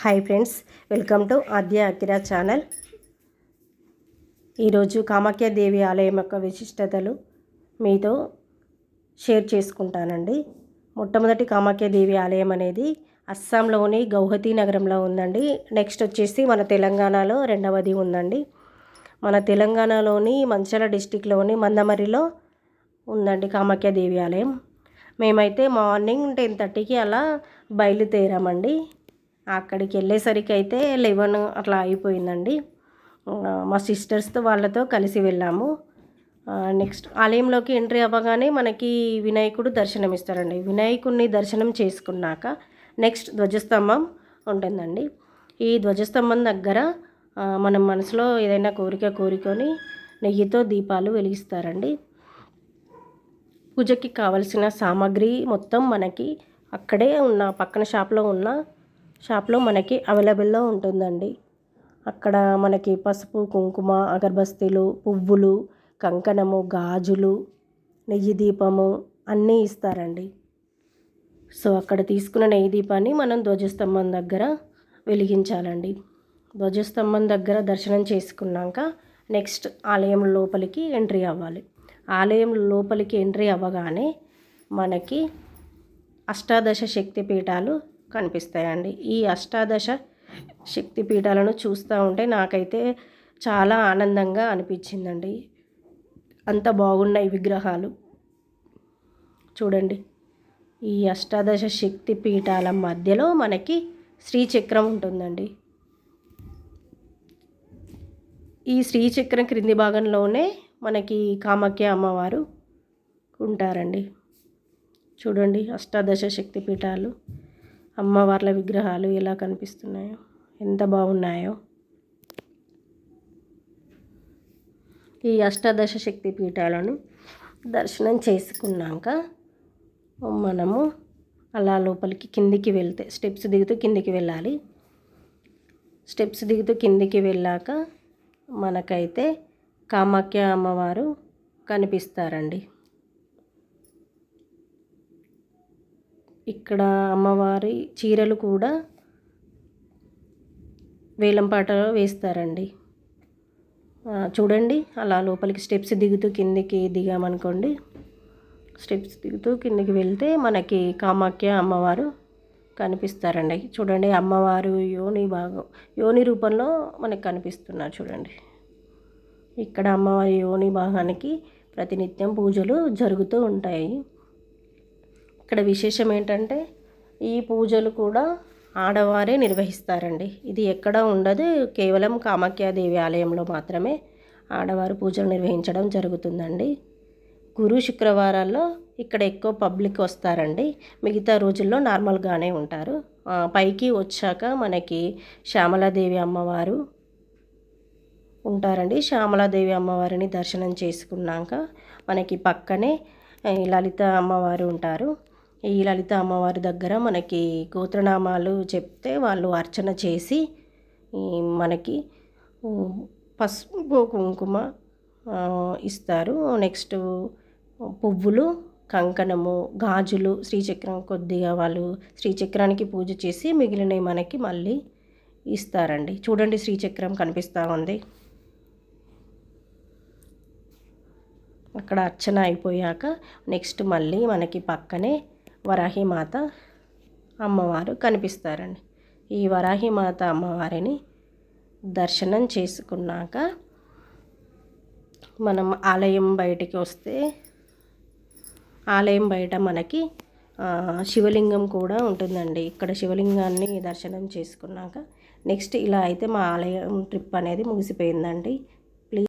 Hi friends, welcome to Aadya Akira channel. ఈరోజు కామాఖ్యాదేవి ఆలయం యొక్క విశిష్టతలు మీతో షేర్ చేసుకుంటానండి. మొట్టమొదటి కామాఖ్యాదేవి ఆలయం అనేది అస్సాంలోని గౌహతి నగరంలో ఉందండి. నెక్స్ట్ వచ్చేసి మన తెలంగాణలో రెండవది ఉందండి. మన తెలంగాణలోని మంచిర్యాల డిస్టిక్లోని మందమరిలో ఉందండి కామాఖ్యాదేవి ఆలయం. మేమైతే మార్నింగ్ 10:30కి అలా బయలుదేరామండి. అక్కడికి వెళ్ళేసరికి అయితే 11 అట్లా అయిపోయిందండి. మా సిస్టర్స్తో వాళ్ళతో కలిసి వెళ్ళాము. నెక్స్ట్ ఆలయంలోకి ఎంట్రీ అవ్వగానే మనకి వినాయకుడు దర్శనం ఇస్తారండి. వినాయకుడిని దర్శనం చేసుకున్నాక నెక్స్ట్ ధ్వజస్తంభం ఉంటుందండి. ఈ ధ్వజస్తంభం దగ్గర మనం మనసులో ఏదైనా కోరిక కోరుకొని నెయ్యితో దీపాలు వెలిగిస్తారండి. పూజకి కావలసిన సామాగ్రి మొత్తం మనకి అక్కడే ఉన్న పక్కన షాప్లో మనకి అవైలబుల్లో ఉంటుందండి. అక్కడ మనకి పసుపు, కుంకుమ, అగరబస్తీలు, పువ్వులు, కంకణము, గాజులు, నెయ్యి దీపము అన్నీ ఇస్తారండి. సో అక్కడ తీసుకున్న నెయ్యి దీపాన్ని మనం ధ్వజస్తంభం దగ్గర వెలిగించాలండి. ధ్వజస్తంభం దగ్గర దర్శనం చేసుకున్నాక నెక్స్ట్ ఆలయం లోపలికి ఎంట్రీ అవ్వాలి. ఆలయం లోపలికి ఎంట్రీ అవ్వగానే మనకి అష్టాదశ శక్తి పీఠాలు కనిపిస్తాయండి. ఈ అష్టాదశ శక్తి పీఠాలను చూస్తూ ఉంటే నాకైతే చాలా ఆనందంగా అనిపించిందండి. అంత బాగున్నాయి విగ్రహాలు. చూడండి, ఈ అష్టాదశ శక్తి పీఠాల మధ్యలో మనకి శ్రీచక్రం ఉంటుందండి. ఈ శ్రీచక్రం క్రింది భాగంలోనే మనకి కామాఖ్య అమ్మవారు ఉంటారండి. చూడండి, అష్టాదశ శక్తి పీఠాలు, అమ్మవార్ల విగ్రహాలు ఎలా కనిపిస్తున్నాయో, ఎంత బాగున్నాయో. ఈ అష్టాదశ శక్తి పీఠాలను దర్శనం చేసుకున్నాక మనము అలా లోపలికి కిందికి వెళ్తే స్టెప్స్ దిగుతూ కిందికి వెళ్ళాలి. స్టెప్స్ దిగుతూ కిందికి వెళ్ళాక మనకైతే కామాఖ్య అమ్మవారు కనిపిస్తారండి. ఇక్కడ అమ్మవారి చీరలు కూడా వేలంపాటలో వేస్తారండి. చూడండి, అలా లోపలికి స్టెప్స్ దిగుతూ కిందికి దిగామనుకోండి, స్టెప్స్ దిగుతూ కిందికి వెళ్తే మనకి కామాఖ్య అమ్మవారు కనిపిస్తారండి. చూడండి, అమ్మవారు యోని రూపంలో మనకు కనిపిస్తున్నారు. చూడండి, ఇక్కడ అమ్మవారి యోని భాగానికి ప్రతినిత్యం పూజలు జరుగుతూ ఉంటాయి. ఇక్కడ విశేషం ఏంటంటే ఈ పూజలు కూడా ఆడవారే నిర్వహిస్తారండి. ఇది ఎక్కడ ఉండదు, కేవలం కామాఖ్యాదేవి ఆలయంలో మాత్రమే ఆడవారు పూజలు నిర్వహించడం జరుగుతుందండి. గురు శుక్రవారాల్లో ఇక్కడ ఎక్కువ పబ్లిక్ వస్తారండి. మిగతా రోజుల్లో నార్మల్గానే ఉంటారు. పైకి వచ్చాక మనకి శ్యామలాదేవి అమ్మవారు ఉంటారండి. శ్యామలాదేవి అమ్మవారిని దర్శనం చేసుకున్నాక మనకి పక్కనే లలిత అమ్మవారు ఉంటారు. ఈ లలిత అమ్మవారి దగ్గర మనకి గోత్రనామాలు చెప్తే వాళ్ళు అర్చన చేసి మనకి పసుపు కుంకుమ ఇస్తారు. నెక్స్ట్ పువ్వులు, కంకణము, గాజులు, శ్రీచక్రం కొద్దిగా వాళ్ళు శ్రీచక్రానికి పూజ చేసి మిగిలినవి మనకి మళ్ళీ ఇస్తారండి. చూడండి, శ్రీచక్రం కనిపిస్తూ ఉంది. అక్కడ అర్చన అయిపోయాక నెక్స్ట్ మళ్ళీ మనకి పక్కనే వరాహిమాత అమ్మవారు కనిపిస్తారండి. ఈ వరాహిమాత అమ్మవారిని దర్శనం చేసుకున్నాక మనం ఆలయం బయటికి వస్తే ఆలయం బయట మనకి శివలింగం కూడా ఉంటుందండి. ఇక్కడ శివలింగాన్ని దర్శనం చేసుకున్నాక నెక్స్ట్ ఇలా అయితే మా ఆలయం ట్రిప్ అనేది ముగిసిపోయిందండి.